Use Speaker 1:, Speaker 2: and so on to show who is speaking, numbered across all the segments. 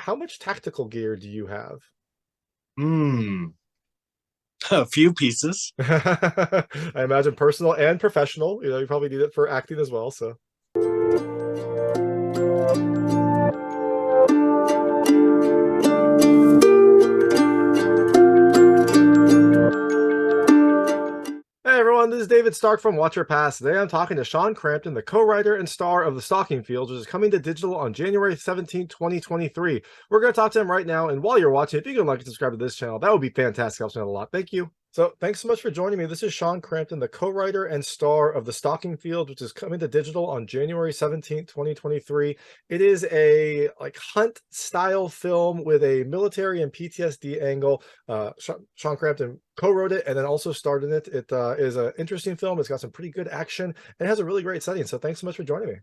Speaker 1: how much tactical gear do you have?
Speaker 2: Hmm. A few pieces.
Speaker 1: I imagine personal and professional. You probably need it for acting as well. So, hey everyone, this is David Stark from Watch Your Pass. Today I'm talking to Sean Crampton, the co-writer and star of The Stalking Fields, which is coming to digital on January 17th, 2023. We're going to talk to him right now, and while you're watching, if you can like and subscribe to this channel, that would be fantastic. Helps me out a lot. Thank you. So thanks so much for joining me. This is Sean Crampton, the co-writer and star of The Stalking Field, which is coming to digital on January 17th, 2023. It is a hunt style film with a military and PTSD angle. Sean Crampton co-wrote it and then also starred in it. It is an interesting film. It's got some pretty good action and it has a really great setting. So thanks so much for joining me.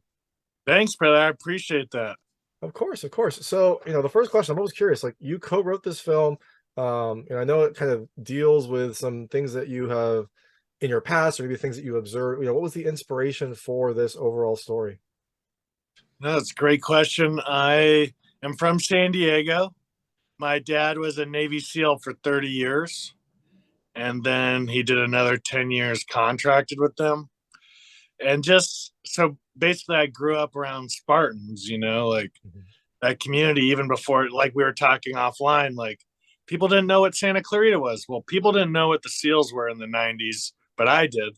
Speaker 2: Thanks, brother. I appreciate that.
Speaker 1: Of course, of course. So, the first question, I'm always curious, like you co-wrote this film. I know it kind of deals with some things that you have in your past or maybe things that you observed. What was the inspiration for this overall story?
Speaker 2: That's a great question. I am from San Diego. My dad was a Navy SEAL for 30 years, and then he did another 10 years contracted with them. And just so basically, I grew up around Spartans, like
Speaker 1: Mhm.
Speaker 2: that community, even before, like we were talking offline, like people didn't know what Santa Clarita was. Well, people didn't know what the SEALs were in the 90s, but I did.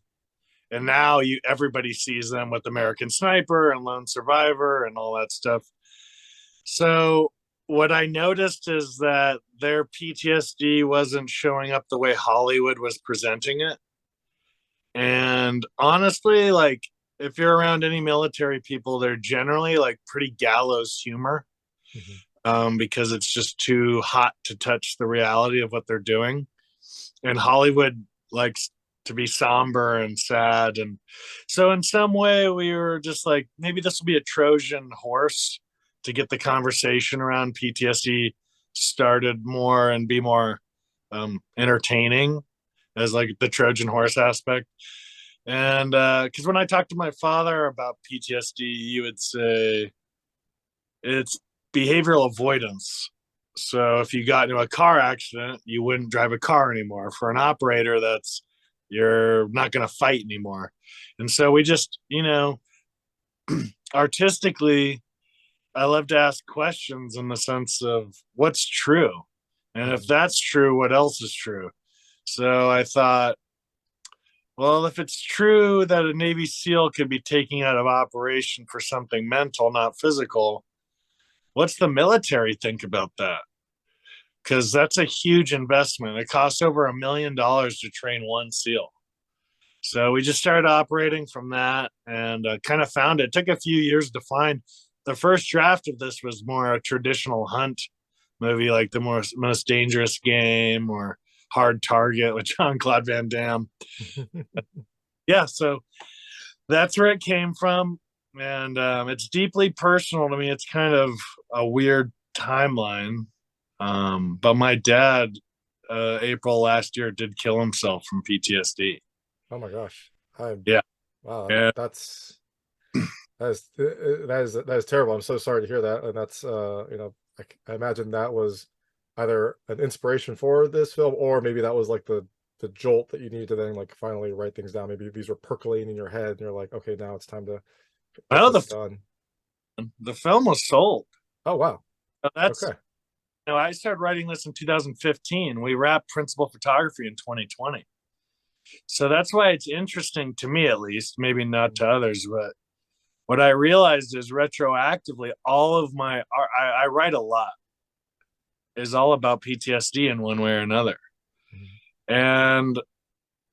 Speaker 2: And now everybody sees them with American Sniper and Lone Survivor and all that stuff. So what I noticed is that their PTSD wasn't showing up the way Hollywood was presenting it. And honestly, like if you're around any military people, they're generally like pretty gallows humor,
Speaker 1: Mhm.
Speaker 2: because it's just too hot to touch the reality of what they're doing. And Hollywood likes to be somber and sad. And so, in some way, we were just like, maybe this will be a Trojan horse to get the conversation around PTSD started more and be more entertaining as like the Trojan horse aspect. And because when I talked to my father about PTSD, he would say it's behavioral avoidance. So if you got into a car accident, you wouldn't drive a car anymore. For an operator, that's you're not going to fight anymore. And so we just, artistically, I love to ask questions in the sense of what's true. And if
Speaker 1: Mhm.
Speaker 2: that's true, what else is true? So I thought, well, if it's true that a Navy SEAL could be taken out of operation for something mental, not physical, what's the military think about that? Because that's a huge investment. It costs over $1 million to train one SEAL. So we just started operating from that and kind of found it. It took a few years to find. The first draft of this was more a traditional hunt movie, like the most dangerous game or Hard Target with Jean-Claude Van Damme. Yeah, so that's where it came from, and it's deeply personal to me. It's kind of a weird timeline, but my dad, April last year, did kill himself from PTSD.
Speaker 1: Oh my gosh. I
Speaker 2: Yeah,
Speaker 1: Wow,
Speaker 2: yeah.
Speaker 1: that is terrible. I'm so sorry to hear that. And that's I imagine that was either an inspiration for this film or maybe that was like the jolt that you needed to then like finally write things down. Maybe these were percolating in your head and you're like, okay, now it's time to get
Speaker 2: Well,
Speaker 1: this done.
Speaker 2: the film was sold.
Speaker 1: Oh wow.
Speaker 2: That's
Speaker 1: Okay.
Speaker 2: I started writing this in 2015. We wrapped principal photography in 2020. So that's why it's interesting to me, at least, maybe not
Speaker 1: Mhm.
Speaker 2: to others, but what I realized is retroactively, all of my art, I write a lot, is all about PTSD in one way or another.
Speaker 1: Mhm.
Speaker 2: And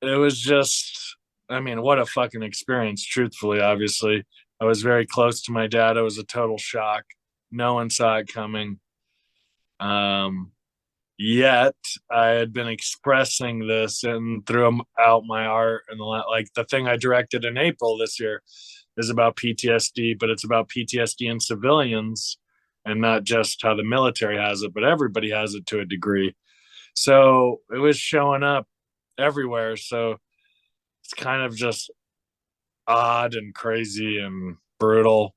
Speaker 2: it was just, I mean, what a fucking experience, truthfully, obviously. I was very close to my dad. It was a total shock. No one saw it coming. Um, Yet I had been expressing this and throughout my art and like the thing I directed in April this year is about PTSD, but it's about PTSD in civilians and not just how the military has it, but everybody has it to a degree. So it was showing up everywhere. So it's kind of just odd and crazy and brutal,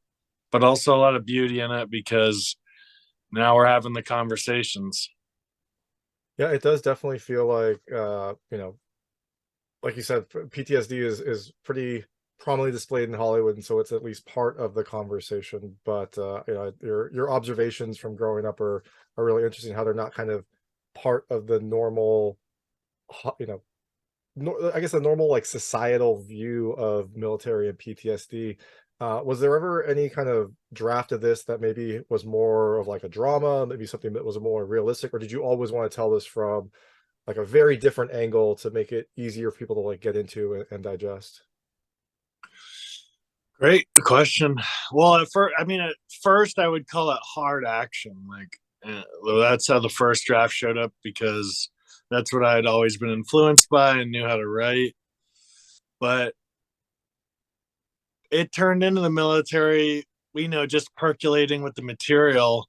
Speaker 2: but also a lot of beauty in it because now we're having the conversations.
Speaker 1: Yeah, it does definitely feel like like you said, PTSD is pretty prominently displayed in Hollywood, and so it's at least part of the conversation. But your observations from growing up are really interesting. How they're not kind of part of the normal, you know, I guess the normal like societal view of military and PTSD. Was there ever any kind of draft of this that maybe was more of like a drama, maybe something that was more realistic, or did you always want to tell this from like a very different angle to make it easier for people to like get into and digest?
Speaker 2: Great question. Well, at first I would call it hard action. Well, that's how the first draft showed up because that's what I had always been influenced by and knew how to write. But it turned into the military, just percolating with the material.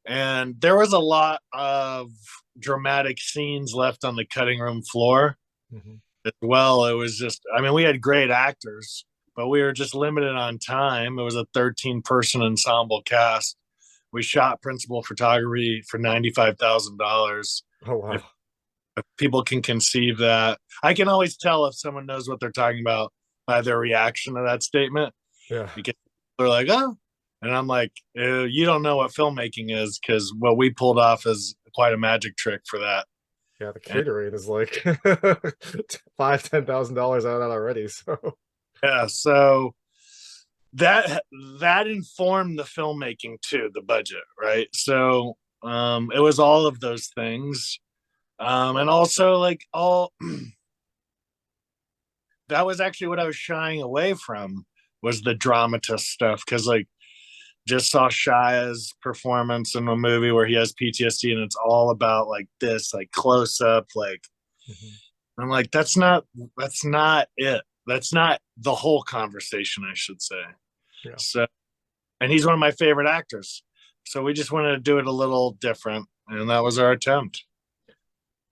Speaker 2: And there was a lot of dramatic scenes left on the cutting room floor
Speaker 1: Mhm.
Speaker 2: as well. It was just, we had great actors, but we were just limited on time. It was a 13-person ensemble cast. We shot principal photography for $95,000.
Speaker 1: Oh wow.
Speaker 2: If people can conceive that, I can always tell if someone knows what they're talking about by their reaction to that statement
Speaker 1: Yeah.
Speaker 2: because they're like, oh, and I'm like, you don't know what filmmaking is because what we pulled off is quite a magic trick for that.
Speaker 1: Yeah, the
Speaker 2: And
Speaker 1: catering is like $5,000-$10,000 out of that already. So
Speaker 2: yeah, so that that informed the filmmaking too, the budget, right? So it was all of those things. And also like all that was actually what I was shying away from was the dramatist stuff because like just saw Shia's performance in a movie where he has PTSD and it's all about like this like close up like
Speaker 1: mhm.
Speaker 2: I'm like that's not it. That's not the whole conversation, I should say.
Speaker 1: Yeah.
Speaker 2: So and he's one of my favorite actors. So we just wanted to do it a little different and that was our attempt.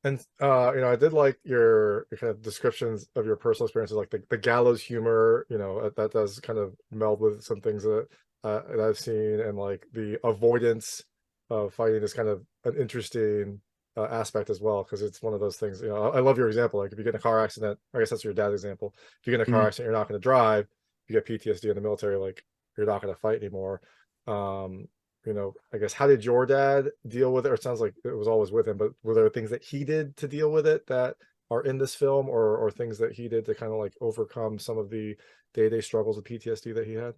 Speaker 1: And I did like your kind of descriptions of your personal experiences, like the gallows humor. That does kind of meld with some things that I've seen, and like the avoidance of fighting is kind of an interesting aspect as well, because it's one of those things. I love your example. Like if you get in a car accident, I guess that's your dad's example. If you get in a car
Speaker 2: Mm.
Speaker 1: accident, you're not going to drive. You get PTSD in the military, like you're not going to fight anymore. Um, I guess how did your dad deal with it? Or it sounds like it was always with him, but were there things that he did to deal with it that are in this film, or things that he did to kind of like overcome some of the day-to-day struggles with PTSD that he had?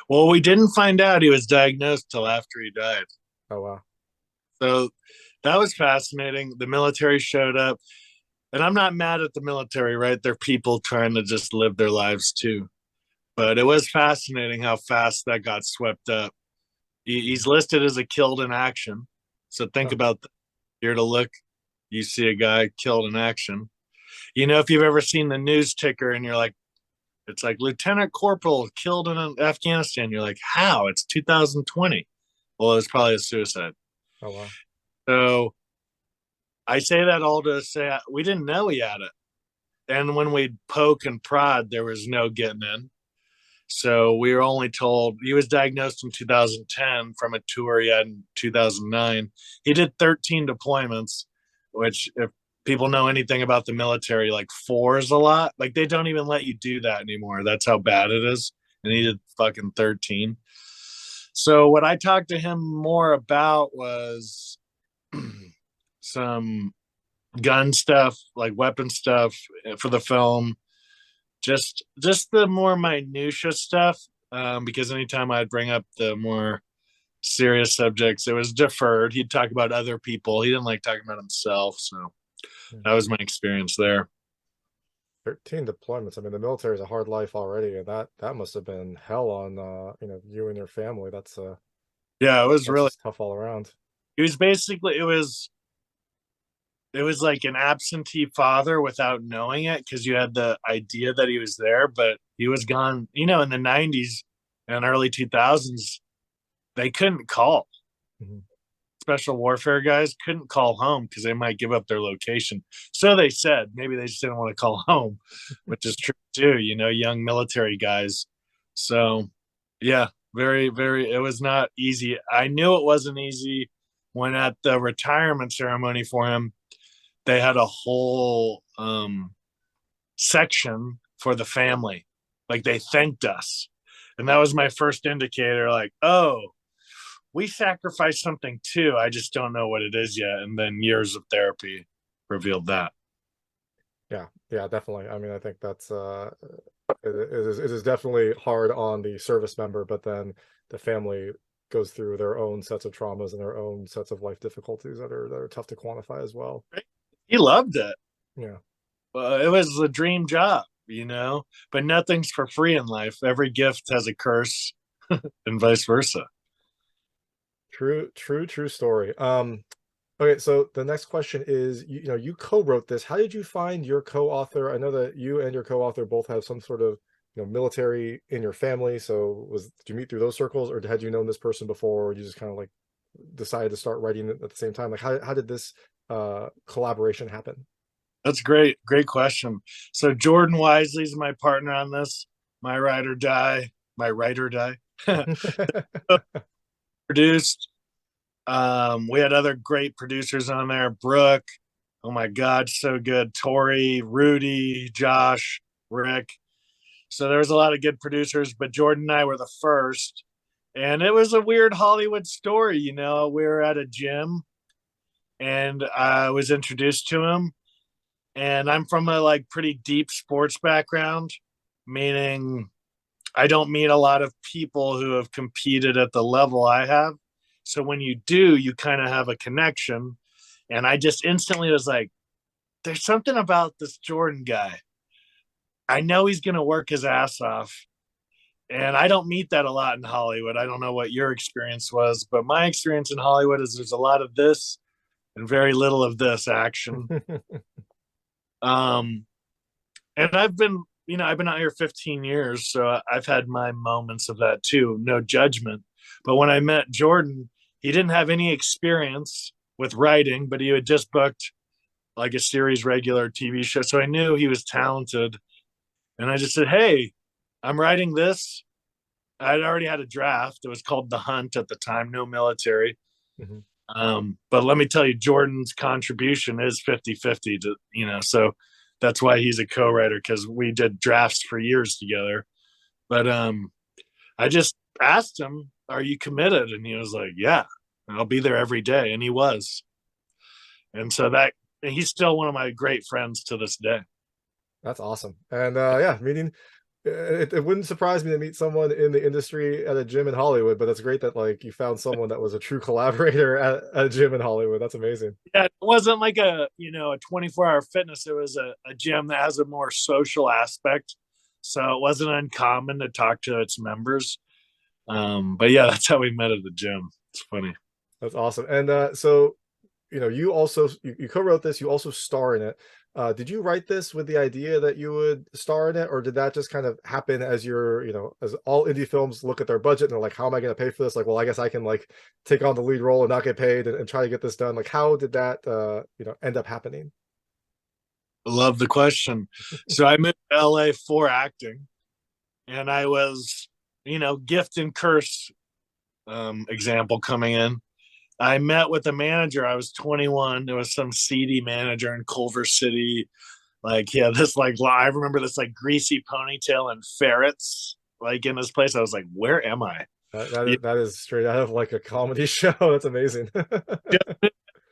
Speaker 2: Well, we didn't find out he was diagnosed till after he died.
Speaker 1: Oh wow.
Speaker 2: So that was fascinating. The military showed up, and I'm not mad at the military, right? They're people trying to just live their lives too. But it was fascinating how fast that got swept up. He's listed as a killed in action. So think
Speaker 1: Oh,
Speaker 2: about that. Here to look, you see a guy killed in action. If you've ever seen the news ticker and you're like, it's like Lieutenant Corporal killed in Afghanistan. You're like, how? It's 2020. Well, it was probably a suicide.
Speaker 1: oh wow.
Speaker 2: So I say that all to say we didn't know he had it. And when we'd poke and prod, there was no getting in. So we were only told he was diagnosed in 2010 from a tour he had in 2009. He did 13 deployments, which, if people know anything about the military, like four is a lot. Like they don't even let you do that anymore. That's how bad it is. And he
Speaker 1: Mhm.
Speaker 2: did fucking 13. So what I talked to him more about was some gun stuff, like weapon stuff for the film, just the more minutia stuff. Because anytime I'd bring up the more serious subjects, it was deferred. He'd talk about other people. He didn't like talking about himself. So
Speaker 1: Yeah.
Speaker 2: that was my experience there.
Speaker 1: 13 deployments. I mean, the military is a hard life already, and that must have been hell on you and your family.
Speaker 2: Yeah, it was
Speaker 1: That's
Speaker 2: really.
Speaker 1: just tough all around.
Speaker 2: It was basically it was like an absentee father without knowing it because you had the idea that he was there, but he was gone. In the '90s and early 2000s, they couldn't call.
Speaker 1: Mhm.
Speaker 2: Special warfare guys couldn't call home because they might give up their location. So they said maybe they just didn't want to call home, which is true too. Young military guys. So yeah, Very, very, it was not easy. I knew it wasn't easy when at the retirement ceremony for him, they had a whole section for the family. Like they thanked us. And that was my first indicator, like, oh, we sacrificed something too. I just don't know what it is yet. And then years of therapy revealed that.
Speaker 1: Yeah, yeah, definitely. I mean, I think that's it is definitely hard on the service member, but then the family goes through their own sets of traumas and their own sets of life difficulties that are tough to quantify as well.
Speaker 2: He loved it.
Speaker 1: Yeah.
Speaker 2: It was a dream job, you know, but nothing's for free in life. Every gift has a curse and vice versa.
Speaker 1: True story. Okay, so the next question is, you know, you co-wrote this. How did you find your co-author? I know that you and your co-author both have some sort of, you know, military in your family. So did you meet through those circles, or had you known this person before, or you just kind of like decided to start writing it at the same time? Like how did this collaboration happen?
Speaker 2: That's great. Great question. So Jordan Wiseley's my partner on this. My ride or die. My write or die. Produced. We had other great producers on there. Brooke. Oh my God, so good. Tori, Rudy, Josh, Rick. So there was a lot of good producers, but Jordan and I were the first. And it was a weird Hollywood story. You know, we were at a gym and I was introduced to him. And I'm from a like pretty deep sports background, meaning I don't meet a lot of people who have competed at the level I have. So when you do, you kind of have a connection. And I just instantly was like, there's something about this Jordan guy. I know he's going to work his ass off. And I don't meet that a lot in Hollywood. I don't know what your experience was, but my experience in Hollywood is there's a lot of this and very little of this action. Um, and I've been out here 15 years, so I've had my moments of that too. No judgment. But when I met Jordan, he didn't have any experience with writing, but he had just booked like a series regular TV show. So I knew he was talented. And I just said, hey, I'm writing this. I'd already had a draft. It was called The Hunt at the time, no military.
Speaker 1: Mhm.
Speaker 2: But let me tell you, Jordan's contribution is 50-50 to, you know, so that's why he's a co-writer, because we did drafts for years together. But I just asked him, are you committed? And he was like, yeah, I'll be there every day. And he was. And so and he's still one of my great friends to this day.
Speaker 1: That's awesome. And yeah, meeting it wouldn't surprise me to meet someone in the industry at a gym in Hollywood, but it's great that like you found someone that was a true collaborator at a gym in Hollywood. That's amazing.
Speaker 2: Yeah, it wasn't like a 24-hour fitness. It was a gym that has a more social aspect, so it wasn't uncommon to talk to its members. But yeah, that's how we met at the gym. It's funny.
Speaker 1: That's awesome. And so you know, you co-wrote this, you also star in it. Did you write this with the idea that you would star in it, or did that just kind of happen as you know, as all indie films look at their budget and they're like, how am I going to pay for this? Like, well, I guess I can like take on the lead role and not get paid and try to get this done. Like, how did that you know, end up happening?
Speaker 2: Love the question. So I moved to LA for acting, and I was, gift and curse example coming in. I met with a manager. I was 21. There was some seedy manager in Culver City. Like, yeah, this like I remember this like greasy ponytail and ferrets like in this place. I was like, where am I?
Speaker 1: That is straight out of like a comedy show. That's amazing.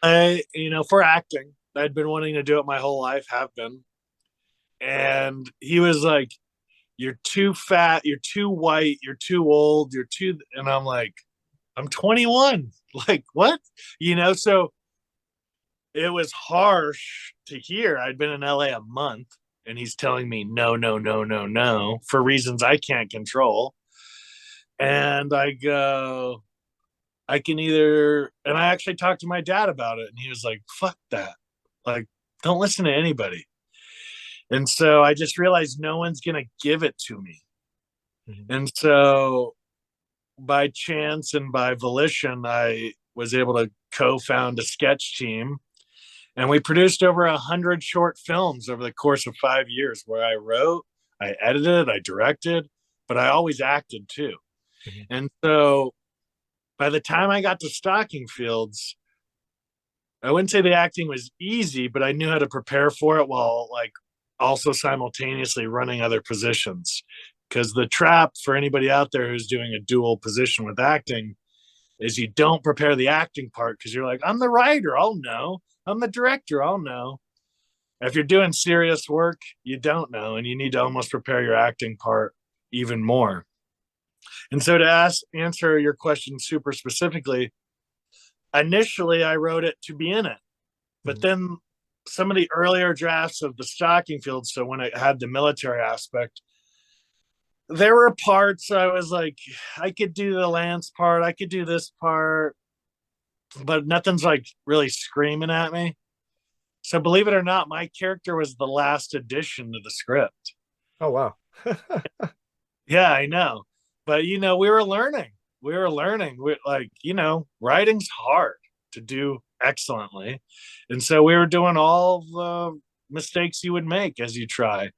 Speaker 2: For acting, I'd been wanting to do it my whole life, have been. And he was like, you're too fat, you're too white, you're too old, and I'm like, I'm 21. Like, what? So it was harsh to hear. I'd been in LA a month and he's telling me no, no, no, no, no, for reasons I can't control. And I go, I can either, and I actually talked to my dad about it, and he was like, fuck that. Like, don't listen to anybody. And so I just realized no one's going to give it to me. Mm-hmm. And so by chance and by volition, I was able to co-found a sketch team, and we produced over 100 short films over the course of 5 years, where I wrote, I edited, I directed, but I always acted too.
Speaker 1: Mhm.
Speaker 2: And so by the time I got to Stalking Fields, I wouldn't say the acting was easy, but I knew how to prepare for it while like also simultaneously running other positions. Because the trap for anybody out there who's doing a dual position with acting is you don't prepare the acting part because you're like, I'm the writer, I'll know. I'm the director, I'll know. If you're doing serious work, you don't know, and you need to almost prepare your acting part even more. And so to answer your question super specifically, initially I wrote it to be in it, but
Speaker 1: Mhm.
Speaker 2: then some of the earlier drafts of the Stalking Fields, so when it had the military aspect, there were parts I was like, I could do the Lance part, I could do this part, but nothing's like really screaming at me. So believe it or not, my character was the last addition to the script.
Speaker 1: Oh wow.
Speaker 2: Yeah, I know. But we were learning. We were learning. Writing's hard to do excellently. And so we were doing all the mistakes you would make as you try.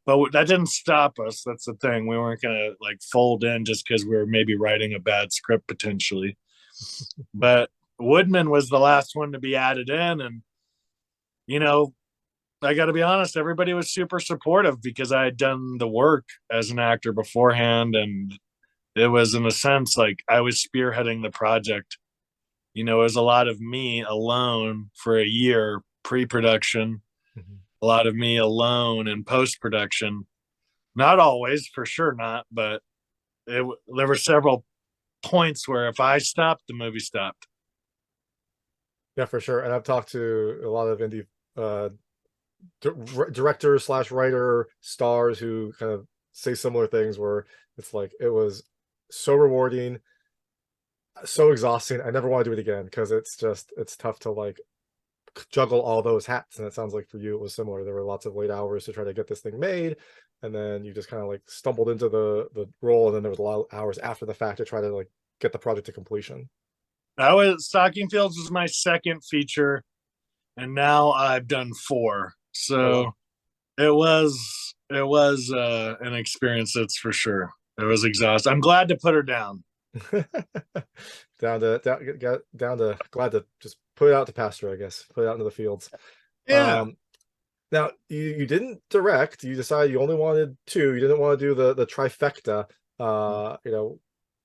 Speaker 2: But that didn't stop us. That's the thing. We weren't going to like fold in just because we were maybe writing a bad script potentially. But Woodman was the last one to be added in. And, you know, I got to be honest, everybody was super supportive because I had done the work as an actor beforehand. And it was, in a sense, like I was spearheading the project. It was a lot of me alone for a year pre production,
Speaker 1: Mhm.
Speaker 2: a lot of me alone in post production. Not always, for sure not, but there were several points where if I stopped, the movie stopped.
Speaker 1: Yeah, for sure. And I've talked to a lot of indie uh, director slash writer stars who kind of say similar things where it's like it was so rewarding, so exhausting. I never want to do it again because it's tough to like juggle all those hats. And it sounds like for you it was similar. There were lots of late hours to try to get this thing made, and then you just kind of like stumbled into the role, and then there was a lot of hours after the fact to try to like get the project to completion.
Speaker 2: Stocking Fields was my second feature, and now I've done four.
Speaker 1: Oh wow.
Speaker 2: So it was an experience, that's for sure. It was exhausting. I'm glad to put her down.
Speaker 1: Down to glad to just put it out to pasture, I guess. Put it out into the fields.
Speaker 2: Yeah.
Speaker 1: Um, Now you didn't direct. You decided you only wanted two. You didn't want to do the trifecta.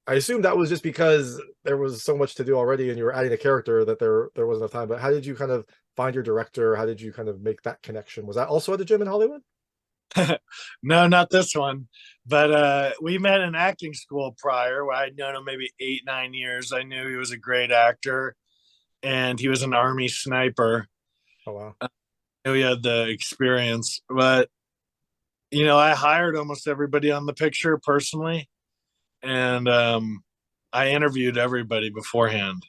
Speaker 1: I assume that was just because there was so much to do already, and you were adding a character that there wasn't enough time. But how did you kind of find your director? How did you kind of make that connection? Was that also at the gym in Hollywood?
Speaker 2: No, not this one. But we met in acting school prior, where I'd known him maybe 8, 9 years. I knew he was a great actor, and he was an army sniper.
Speaker 1: Oh wow.
Speaker 2: I knew he had the experience. But I hired almost everybody on the picture personally, and I interviewed everybody beforehand.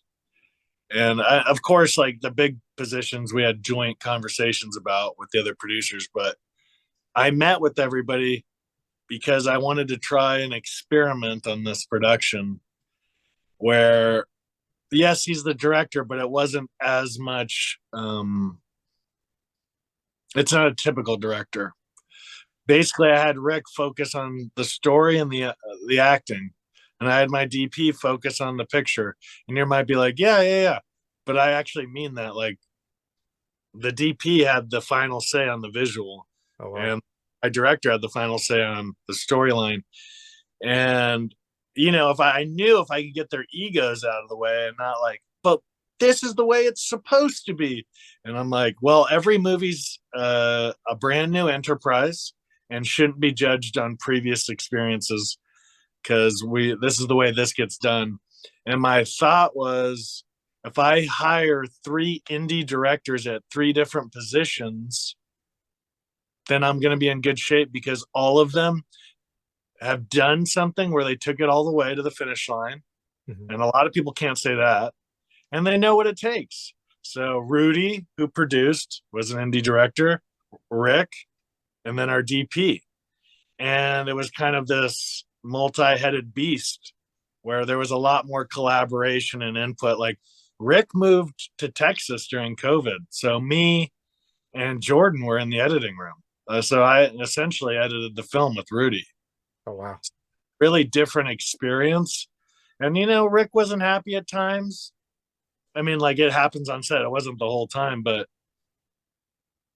Speaker 2: And of course, like the big positions, we had joint conversations about with the other producers. But I met with everybody because I wanted to try an experiment on this production where, yes, he's the director, but it wasn't as much. It's not a typical director. Basically, I had Ric focus on the story and the acting, and I had my DP focus on the picture. And you might be like, yeah, yeah, yeah, but I actually mean that. Like the DP had the final say on the visual,
Speaker 1: Oh wow.
Speaker 2: and my director had the final say on the storyline. And if I knew if I could get their egos out of the way and not like, but this is the way it's supposed to be. And I'm like, well, every movie's a brand new enterprise and shouldn't be judged on previous experiences because this is the way this gets done. And my thought was, if I hire three indie directors at three different positions, then I'm going to be in good shape because all of them have done something where they took it all the way to the finish line.
Speaker 1: Mhm.
Speaker 2: And a lot of people can't say that. And they know what it takes. So Rudy, who produced, was an indie director, Ric, and then our DP. And it was kind of this multi-headed beast where there was a lot more collaboration and input. Like Ric moved to Texas during COVID. So me and Jordan were in the editing room. So I essentially edited the film with Rudy.
Speaker 1: Oh wow.
Speaker 2: really different experience. And Ric wasn't happy at times. I mean, like, it happens on set. It wasn't the whole time, but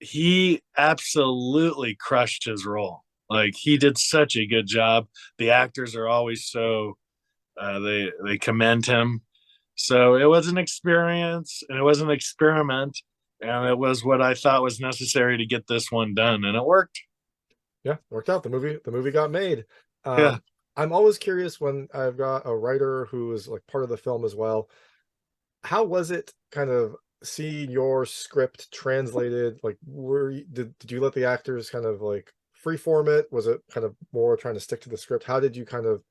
Speaker 2: he absolutely crushed his role. Like, he did such a good job. The actors are always so they commend him. So it was an experience and it was an experiment, and it was what I thought was necessary to get this one done, and it worked.
Speaker 1: Yeah, worked out. The movie got made.
Speaker 2: Yeah.
Speaker 1: I'm always curious when I've got a writer who is like part of the film as well. How was it kind of seeing your script translated? Like, did you let the actors kind of like freeform it? Was it kind of more trying to stick to the script? How did you kind of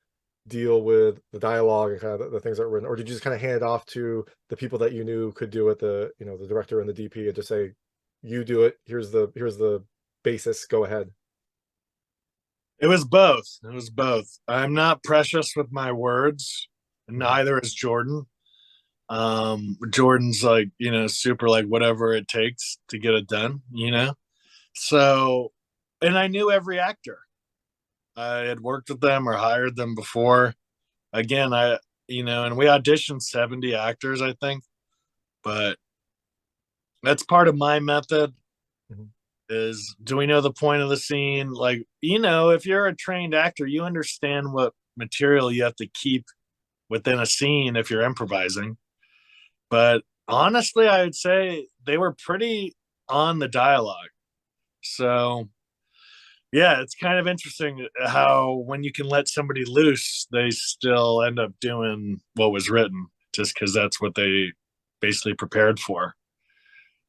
Speaker 1: deal with the dialogue and kind of the things that were written, or did you just kind of hand it off to the people that you knew could do it, the director and the DP, and just say, "You do it. Here's the basis. Go ahead."
Speaker 2: It was both. It was both. I'm not precious with my words.
Speaker 1: Mhm.
Speaker 2: Neither is Jordan. Jordan's like, super like whatever it takes to get it done. So, and I knew every actor. I had worked with them or hired them before. Again, and we auditioned 70 actors, I think, but that's part of my method.
Speaker 1: Mhm.
Speaker 2: Is, do we know the point of the scene? Like, if you're a trained actor, you understand what material you have to keep within a scene if you're improvising. But honestly, I would say they were pretty on the dialogue. So, yeah, it's kind of interesting how when you can let somebody loose, they still end up doing what was written just because that's what they basically prepared for.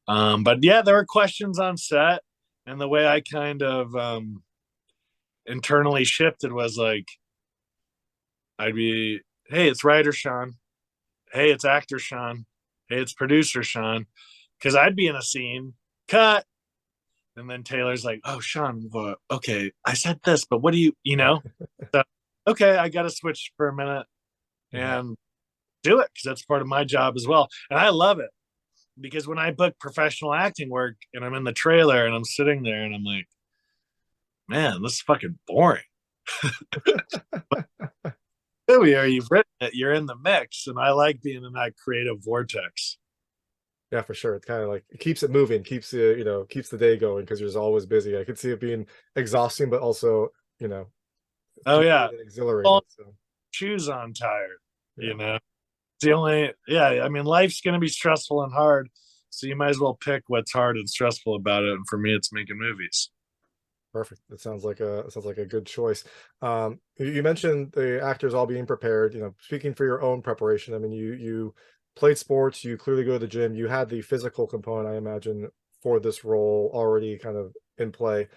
Speaker 2: But yeah, there were questions on set, and the way I kind of internally shifted was like, I'd be, hey, it's writer Sean. Hey, it's actor Sean. Hey, it's producer Sean. Because I'd be in a scene, cut. And then Taylor's like, oh, Sean, well, okay, I said this, but what do you? So, okay, I got to switch for a minute
Speaker 1: Mhm.
Speaker 2: and do it because that's part of my job as well. And I love it because when I book professional acting work and I'm in the trailer and I'm sitting there and I'm like, man, this is fucking boring. Here, you've written it, you're in the mix. And I like being in that creative vortex.
Speaker 1: Yeah, for sure. It's kind of like it keeps it moving, keeps the day going because you're always busy. I could see it being exhausting, but also, you know,
Speaker 2: Oh, yeah.
Speaker 1: completely exhilarating.
Speaker 2: Well,
Speaker 1: So
Speaker 2: shoes on tired,
Speaker 1: yeah,
Speaker 2: you know? It's the only, yeah, I mean, life's going to be stressful and hard. So you might as well pick what's hard and stressful about it. And for me, it's making movies.
Speaker 1: perfect. It sounds like a good choice. You mentioned the actors all being prepared. Speaking for your own preparation, I mean, you played sports. You clearly go to the gym. You had the physical component, I imagine, for this role already kind of in play.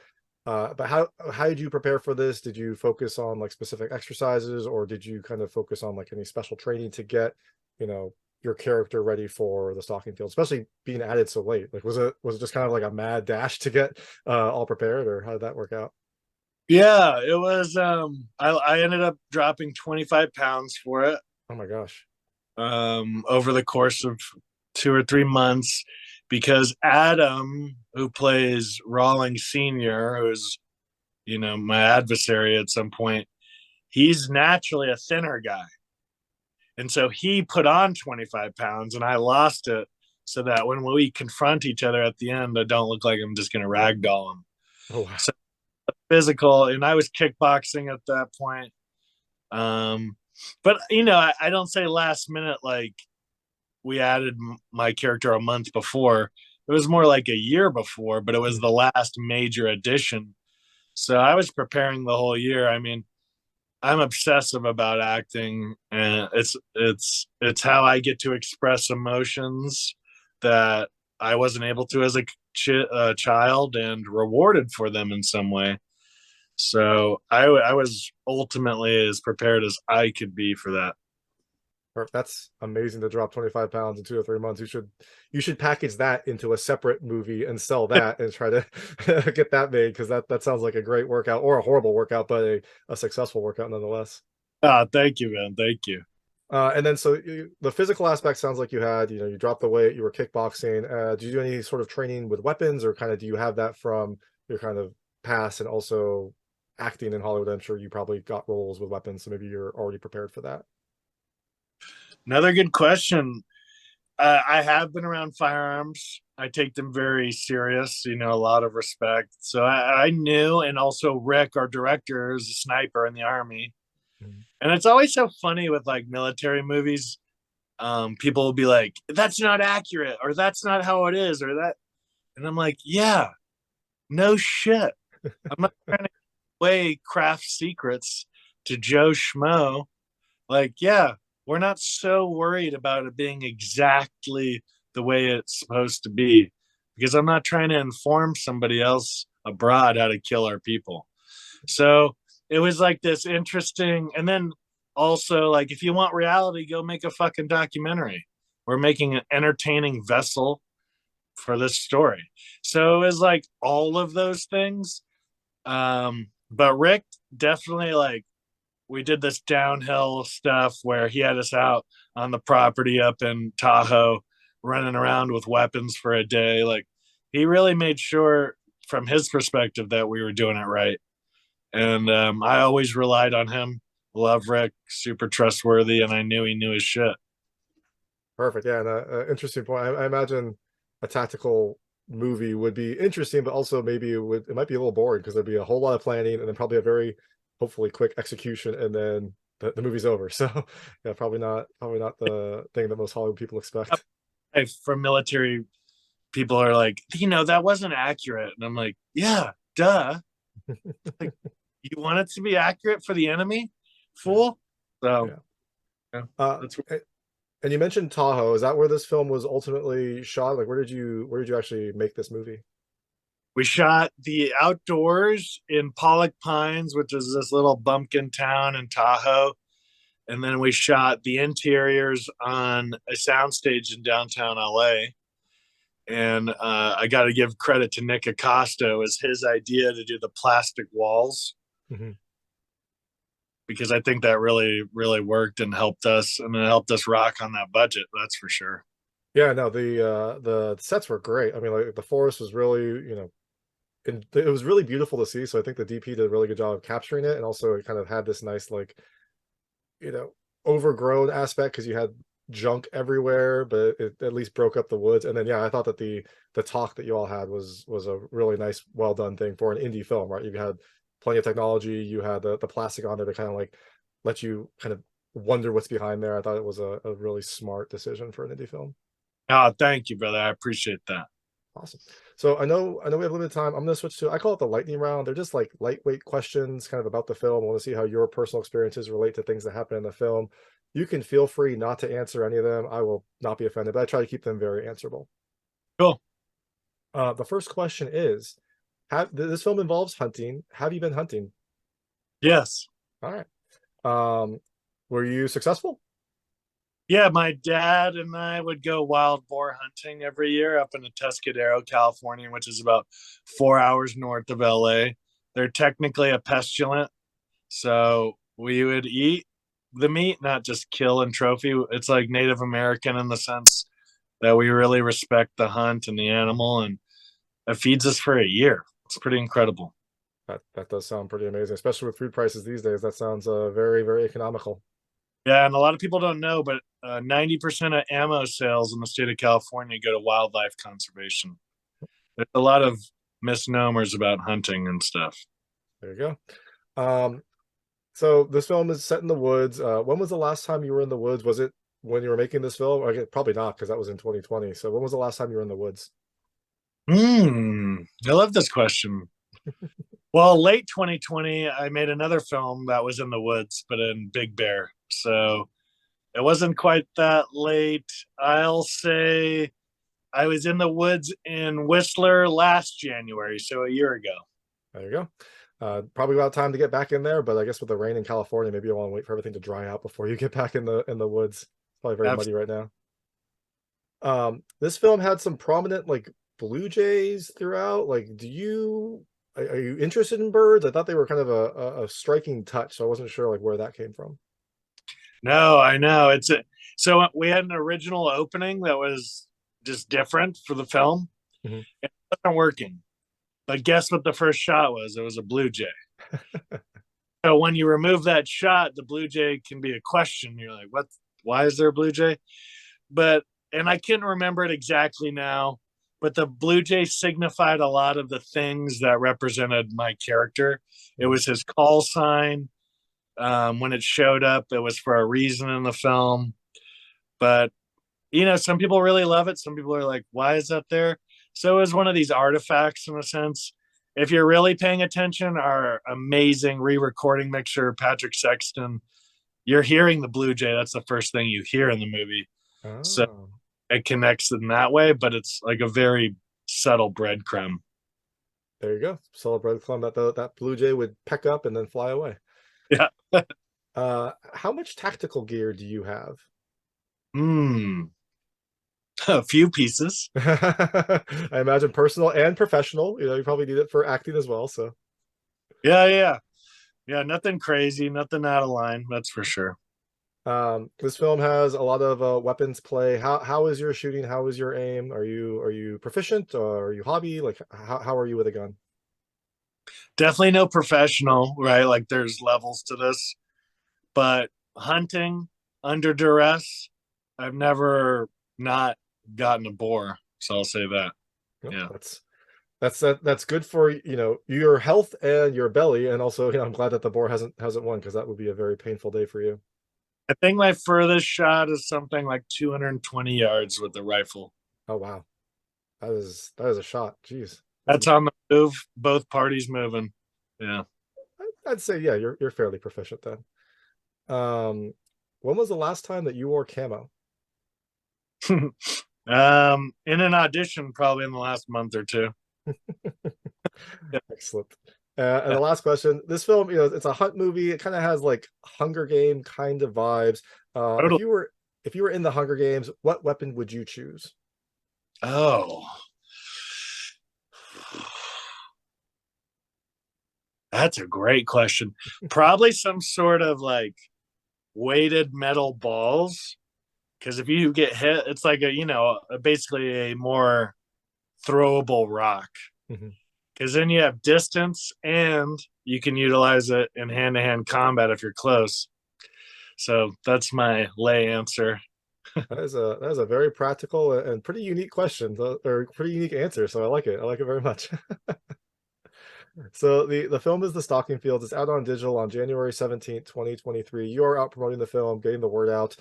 Speaker 1: But how did you prepare for this? Did you focus on like specific exercises, or did you kind of focus on like any special training to get, you know, your character ready for the stalking field, especially being added so late? Like, was it just kind of like a mad dash to get all prepared, or how did that work out?
Speaker 2: Yeah, it was, I ended up dropping 25 pounds for it,
Speaker 1: Oh my gosh.
Speaker 2: over the course of 2 or 3 months because Adam, who plays Rawlings Sr., who's, my adversary at some point, he's naturally a thinner guy. And so he put on 25 pounds and I lost it so that when we confront each other at the end, I don't look like I'm just going to ragdoll him.
Speaker 1: Oh wow.
Speaker 2: So physical, and I was kickboxing at that point. Um, but, I don't say last minute like we added my character a month before. It was more like a year before, but it was
Speaker 1: Mm.
Speaker 2: the last major addition. So I was preparing the whole year. I mean, I'm obsessive about acting, and it's how I get to express emotions that I wasn't able to as a child, and rewarded for them in some way. So I was ultimately as prepared as I could be for that.
Speaker 1: That's amazing to drop 25 pounds in 2 or 3 months. You should package that into a separate movie and sell that and try to get that made, because that sounds like a great workout, or a horrible workout, but a successful workout nonetheless.
Speaker 2: Thank you, man. Thank you.
Speaker 1: And then so the physical aspect sounds like you dropped the weight, you were kickboxing. Did you do any sort of training with weapons, or kind of do you have that from your kind of past and also acting in Hollywood, I'm sure you probably got roles with weapons, so maybe you're already prepared for that.
Speaker 2: Another good question. I have been around firearms. I take them very serious, a lot of respect. So I knew, and also Ric, our director, is a sniper in the army.
Speaker 1: Mhm.
Speaker 2: And it's always so funny with like military movies. People will be like, "That's not accurate," or "That's not how it is," or that, and I'm like, "Yeah, no shit. I'm not trying to play craft secrets to Joe Schmo. Like, yeah, we're not so worried about it being exactly the way it's supposed to be because I'm not trying to inform somebody else abroad how to kill our people." So it was like this interesting. And then also, like, if you want reality, go make a fucking documentary. We're making an entertaining vessel for this story. So it was like all of those things. But Ric definitely, like, we did this downhill stuff where he had us out on the property up in Tahoe running around with weapons for a day. Like, he really made sure from his perspective that we were doing it right. And I always relied on him. Love Ric, super trustworthy, and I knew he knew his shit.
Speaker 1: Perfect. Yeah, and interesting point. I imagine a tactical movie would be interesting, but also maybe it might be a little boring because there'd be a whole lot of planning and then probably a very hopefully quick execution, and then the movie's over. So yeah, probably not the thing that most Hollywood people expect.
Speaker 2: From military people are like, that wasn't accurate. And I'm like, yeah, duh. Like, you want it to be accurate for the enemy,
Speaker 1: Yeah,
Speaker 2: fool? So,
Speaker 1: yeah.
Speaker 2: yeah,
Speaker 1: Uh,
Speaker 2: that's
Speaker 1: and you mentioned Tahoe. Is that where this film was ultimately shot? Like, where did you actually make this movie?
Speaker 2: we shot the outdoors in Pollock Pines, which is this little bumpkin town in Tahoe. And then we shot the interiors on a soundstage in downtown LA. And I got to give credit to Nick Acosta. It was his idea to do the plastic walls
Speaker 1: Mhm.
Speaker 2: because I think that really, really worked and helped us, and it helped us rock on that budget. That's for sure.
Speaker 1: Yeah, no, the sets were great. I mean, like the forest was really, and it was really beautiful to see. So I think the DP did a really good job of capturing it, and also it kind of had this nice like you know overgrown aspect because you had junk everywhere, but it at least broke up the woods. And then yeah, I thought that the talk that you all had was a really nice, well done thing for an indie film, right? You had plenty of technology, you had the plastic on there to kind of like let you kind of wonder what's behind there. I thought it was a really smart decision for an indie film.
Speaker 2: Oh, thank you, brother. I appreciate that.
Speaker 1: Awesome. So I know we have limited time. I'm gonna switch to I call it the lightning round. They're just like lightweight questions kind of about the film. I want to see how your personal experiences relate to things that happen in the film. You can feel free not to answer any of them. I will not be offended, but I try to keep them very answerable.
Speaker 2: Cool.
Speaker 1: The first question is, this film involves hunting. Have you been hunting?
Speaker 2: Yes.
Speaker 1: All right. Um, were you successful?
Speaker 2: Yeah, my dad and I would go wild boar hunting every year up in the Tuscadero, California, which is about 4 hours north of LA. They're technically a pestilent, so we would eat the meat, not just kill and trophy. It's like Native American in the sense that we really respect the hunt and the animal, and it feeds us for a year. It's pretty incredible.
Speaker 1: That does sound pretty amazing, especially with food prices these days. That sounds very, very economical.
Speaker 2: Yeah, and a lot of people don't know, but 90% of ammo sales in the state of California go to wildlife conservation. There's a lot of misnomers about hunting and stuff.
Speaker 1: There you go. So this film is set in the woods. When was the last time you were in the woods? Was it when you were making this film? Okay, probably not because that was in 2020. So when was the last time you were in the woods?
Speaker 2: I love this question. Well, late 2020, I made another film that was in the woods, but in Big Bear. So it wasn't quite that late. I'll say I was in the woods in Whistler last January, so a year ago.
Speaker 1: There you go. Probably about time to get back in there, but I guess with the rain in California, maybe you want to wait for everything to dry out before you get back in the woods. It's probably very muddy right now. This film had some prominent like blue jays throughout. Like, are you interested in birds? I thought they were kind of a striking touch, so I wasn't sure like where that came from.
Speaker 2: No, I know. So we had an original opening that was just different for the film.
Speaker 1: Mhm.
Speaker 2: It wasn't working. But guess what the first shot was? It was a blue jay. So when you remove that shot, the blue jay can be a question. You're like, what? Why is there a blue jay? But and I can't remember it exactly now, but the blue jay signified a lot of the things that represented my character. It was his call sign. When it showed up, it was for a reason in the film. But some people really love it. Some people are like, why is that there? So it was one of these artifacts in a sense. If you're really paying attention, our amazing re-recording mixer, Patrick Sexton, you're hearing the blue jay. That's the first thing you hear in the movie. So
Speaker 1: Oh,
Speaker 2: it connects in that way, but it's like a very subtle breadcrumb.
Speaker 1: there you go. Solid breadcrumb that that blue jay would peck up and then fly away.
Speaker 2: Yeah.
Speaker 1: How much tactical gear do you have?
Speaker 2: A few pieces.
Speaker 1: I imagine personal and professional. You probably need it for acting as well. So,
Speaker 2: Yeah. Nothing crazy, nothing out of line. That's for sure.
Speaker 1: this film has a lot of weapons play. How is your shooting? How is your aim? Are you proficient or are you hobby? Like how are you with a gun?
Speaker 2: Definitely no professional, right? Like there's levels to this, but hunting under duress, I've never not gotten a boar. So I'll say that.
Speaker 1: Well,
Speaker 2: Yeah.
Speaker 1: that's good for your health and your belly, and also I'm glad that the boar hasn't won because that would be a very painful day for you.
Speaker 2: I think my furthest shot is something like 220 yards with the rifle.
Speaker 1: Oh wow, that is a shot. Jeez,
Speaker 2: That's on the move, both parties moving. Yeah.
Speaker 1: I'd say yeah, you're fairly proficient then. When was the last time that you wore camo?
Speaker 2: In an audition, probably in the last month or two.
Speaker 1: Excellent. And the last question: this film, it's a hunt movie. It kind of has like Hunger Game kind of vibes. If
Speaker 2: Totally.
Speaker 1: you were in the Hunger Games, what weapon would you choose?
Speaker 2: Oh, that's a great question. Probably some sort of like weighted metal balls. Because if you get hit, it's like basically a more throwable rock.
Speaker 1: Mhm.
Speaker 2: Because then you have distance and you can utilize it in hand to hand combat if you're close. So that's my lay answer.
Speaker 1: That is a very practical and pretty unique question, or pretty unique answer. So I like it. I like it very much. So the film is The Stalking Fields. It's out on digital on January 17th, 2023. You are out promoting the film, getting the word out.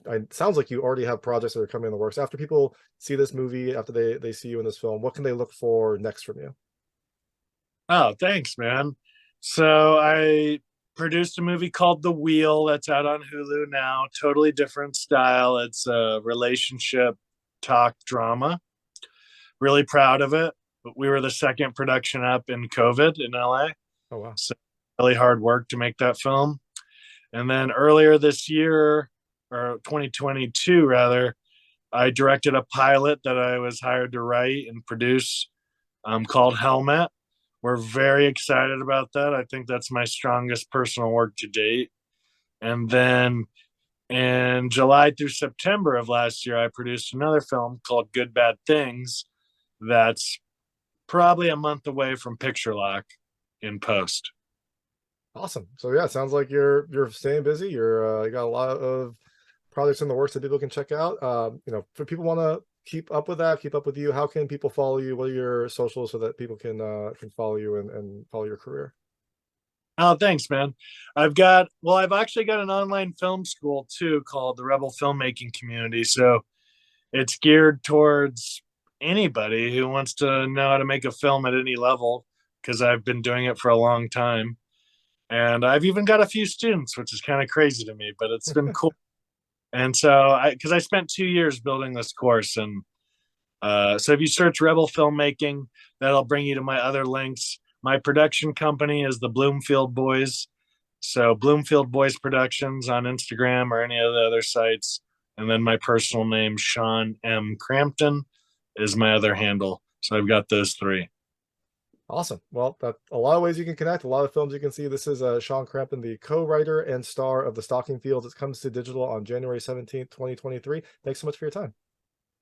Speaker 1: It sounds like you already have projects that are coming in the works. After people see this movie, after they see you in this film, what can they look for next from you?
Speaker 2: Oh, thanks, man. So I produced a movie called The Wheel that's out on Hulu now. Totally different style. It's a relationship talk drama. Really proud of it. We were the second production up in COVID in LA.
Speaker 1: Oh wow.
Speaker 2: So really hard work to make that film. And then earlier this year, or 2022 rather, I directed a pilot that I was hired to write and produce called Helmet. We're very excited about that. I think that's my strongest personal work to date. And then in July through September of last year, I produced another film called Good Bad Things that's probably a month away from picture lock in post.
Speaker 1: Awesome. So yeah, it sounds like you're staying busy. You got a lot of projects in the works that people can check out. For people want to keep up with that, keep up with you, how can people follow you? What are your socials so that people can follow you and follow your career?
Speaker 2: Oh, thanks, man. I've actually got an online film school too called the Rebel Filmmaking Community. So it's geared towards anybody who wants to know how to make a film at any level because I've been doing it for a long time. And I've even got a few students, which is kind of crazy to me, but it's been cool. And so, because I spent 2 years building this course, and so if you search Rebel Filmmaking, that'll bring you to my other links. My production company is the Bloomfield Boys. So Bloomfield Boys Productions on Instagram or any of the other sites. And then my personal name, Sean M. Crampton, is my other handle. So I've got those three.
Speaker 1: Awesome. Well, that a lot of ways you can connect, a lot of films you can see. This is Sean Crampton, the co-writer and star of The Stalking Fields. It comes to digital on January 17th, 2023. Thanks so much for your time.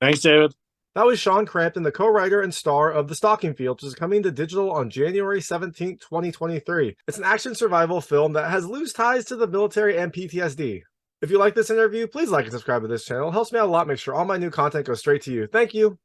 Speaker 2: Thanks, David.
Speaker 1: That was Sean Crampton, the co-writer and star of The Stalking Fields, which is coming to digital on January 17th, 2023. It's an action survival film that has loose ties to the military and PTSD. If you like this interview, please like and subscribe to this channel. It helps me out a lot. Make sure all my new content goes straight to you. Thank you.